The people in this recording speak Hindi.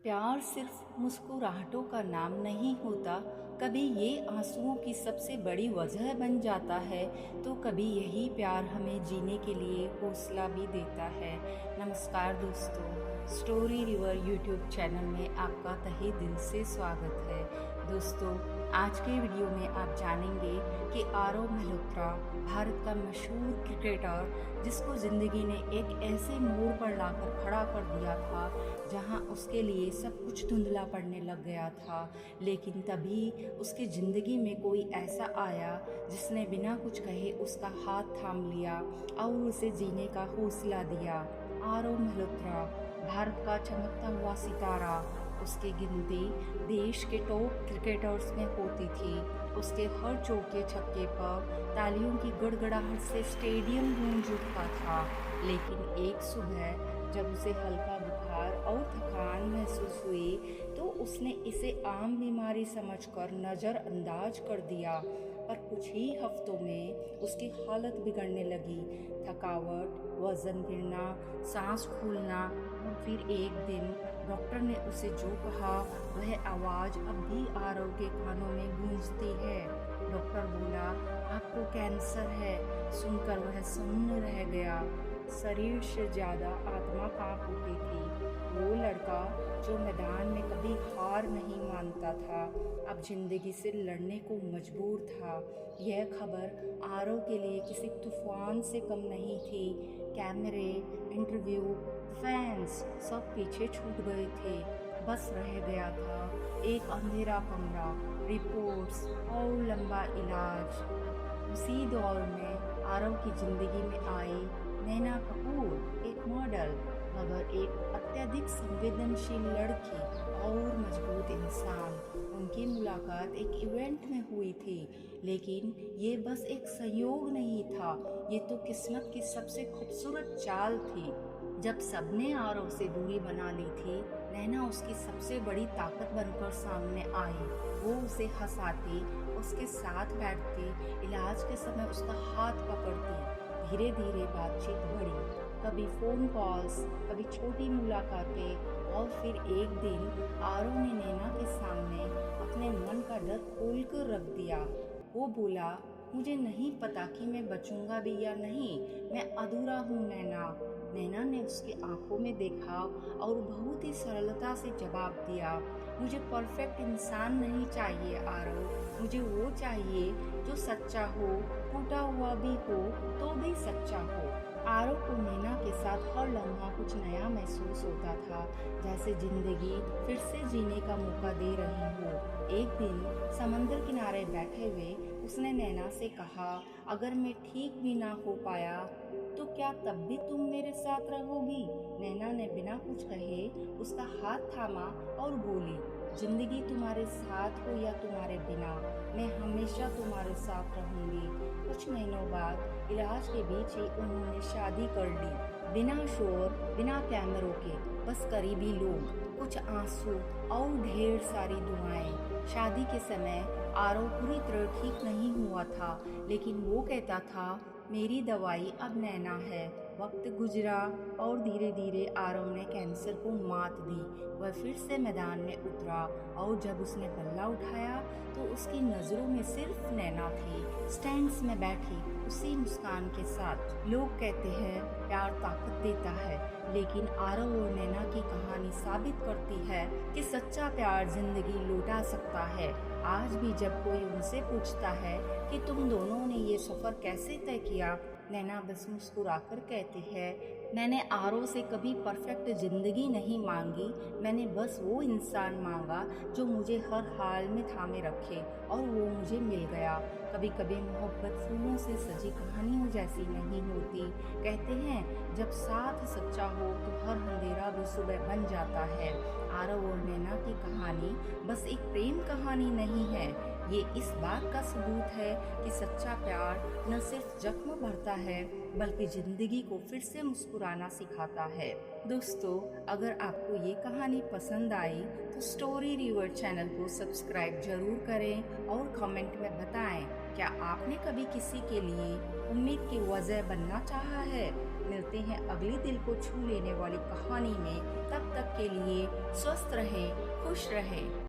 प्यार सिर्फ मुस्कुराहटों का नाम नहीं होता। कभी ये आंसुओं की सबसे बड़ी वजह बन जाता है, तो कभी यही प्यार हमें जीने के लिए हौसला भी देता है। नमस्कार दोस्तों, स्टोरी रिवर यूट्यूब चैनल में आपका तहे दिल से स्वागत है। दोस्तों, आज के वीडियो में आप जानेंगे कि आरव मल्होत्रा भारत का मशहूर क्रिकेटर, जिसको ज़िंदगी ने एक ऐसे मोड़ पर लाकर खड़ा कर दिया था जहां उसके लिए सब कुछ धुंधला पड़ने लग गया था। लेकिन तभी उसकी ज़िंदगी में कोई ऐसा आया जिसने बिना कुछ कहे उसका हाथ थाम लिया और उसे जीने का हौसला दिया। आरव मल्होत्रा भारत का चमकता हुआ सितारा। उसकी गिनती देश के टॉप क्रिकेटर्स में होती थी। उसके हर चौके छक्के पर तालियों की गड़गड़ाहट से स्टेडियम गूंज उठता था। लेकिन एक सुबह जब उसे हल्का बुखार और थकान महसूस हुई, तो उसने इसे आम बीमारी समझकर नज़रअंदाज कर दिया। पर कुछ ही हफ्तों में उसकी हालत बिगड़ने लगी। थकावट, वजन गिरना, सांस फूलना, और फिर एक दिन डॉक्टर ने उसे जो कहा, वह आवाज़ अब भी आरव के कानों में गूंजती है। डॉक्टर बोला, आपको कैंसर है। सुनकर वह सुन्न रह गया। शरीर से ज़्यादा आत्मा कांप उठी थी। वो लड़का जो मैदान में कभी हार नहीं मानता था, अब जिंदगी से लड़ने को मजबूर था। यह खबर आरव के लिए किसी तूफान से कम नहीं थी। कैमरे, इंटरव्यू, फैंस सब पीछे छूट गए थे। बस रह गया था एक अंधेरा कमरा, रिपोर्ट्स और लंबा इलाज। उसी दौर में आरव की जिंदगी में आई नैना कपूर, एक मॉडल, मगर एक अत्यधिक संवेदनशील लड़की और मजबूत इंसान। उनकी मुलाकात एक इवेंट में हुई थी, लेकिन ये बस एक संयोग नहीं था, ये तो किस्मत की सबसे खूबसूरत चाल थी। जब सबने आरव से दूरी बना ली थी, नैना उसकी सबसे बड़ी ताकत बनकर सामने आई। वो उसे हंसाती, उसके साथ बैठती, इलाज के समय उसका हाथ पकड़ती। धीरे धीरे बातचीत बढ़ी, कभी फ़ोन कॉल्स, कभी छोटी मुलाकातें, और फिर एक दिन आरव ने नैना के सामने अपने मन का डर खोल कर रख दिया। वो बोला, मुझे नहीं पता कि मैं बचूंगा भी या नहीं, मैं अधूरा हूँ नैना। नैना ने उसकी आंखों में देखा और बहुत ही सरलता से जवाब दिया, मुझे परफेक्ट इंसान नहीं चाहिए आरव, मुझे वो चाहिए जो सच्चा हो, टूटा हुआ भी हो तो भी सच्चा हो। आरव को नैना के साथ हर लम्हा कुछ नया महसूस होता था, जैसे जिंदगी फिर से जीने का मौका दे रही हो। एक दिन समंदर किनारे बैठे हुए उसने नैना से कहा, अगर मैं ठीक भी ना हो पाया तो क्या तब भी तुम मेरे साथ रहोगी? नैना ने बिना कुछ कहे उसका हाथ थामा और बोली, जिंदगी तुम्हारे साथ हो या तुम्हारे बिना, मैं हमेशा तुम्हारे साथ रहूंगी। कुछ महीनों बाद इलाज के बीच ही उन्होंने शादी कर ली, बिना शोर, बिना कैमरों के, बस करीबी लोग, कुछ आंसू और ढेर सारी दुआएं। शादी के समय आरव पूरी तरह ठीक नहीं हुआ था, लेकिन वो कहता था, मेरी दवाई अब नैना है। वक्त गुजरा और धीरे धीरे आरव ने कैंसर को मात दी। वह फिर से मैदान में उतरा, और जब उसने बल्ला उठाया तो उसकी नज़रों में सिर्फ नैना थी, स्टैंड्स में बैठी उसी मुस्कान के साथ। लोग कहते हैं प्यार ताकत देता है, लेकिन आरव और नैना की कहानी साबित करती है कि सच्चा प्यार जिंदगी लौटा सकता है। आज भी जब कोई उनसे पूछता है कि तुम दोनों ने ये सफ़र कैसे तय किया, नैना बस मुस्कुराकर कहती है, मैंने आरव से कभी परफेक्ट ज़िंदगी नहीं मांगी, मैंने बस वो इंसान मांगा जो मुझे हर हाल में थामे रखे, और वो मुझे मिल गया। कभी कभी मोहब्बत फूलों से सजी कहानियों जैसी नहीं होती। कहते हैं जब साथ सच्चा हो तो हर अंधेरा भी सुबह बन जाता है। आरव और नैना की कहानी बस एक प्रेम कहानी नहीं है, ये इस बात का सबूत है कि सच्चा प्यार न सिर्फ जख्म भरता है, बल्कि जिंदगी को फिर से मुस्कुराना सिखाता है। दोस्तों, अगर आपको ये कहानी पसंद आई तो स्टोरी रिवर चैनल को सब्सक्राइब जरूर करें और कमेंट में बताएं, क्या आपने कभी किसी के लिए उम्मीद की वजह बनना चाहा है? मिलते हैं अगली दिल को छू लेने वाली कहानी में। तब तक के लिए स्वस्थ रहें, खुश रहें।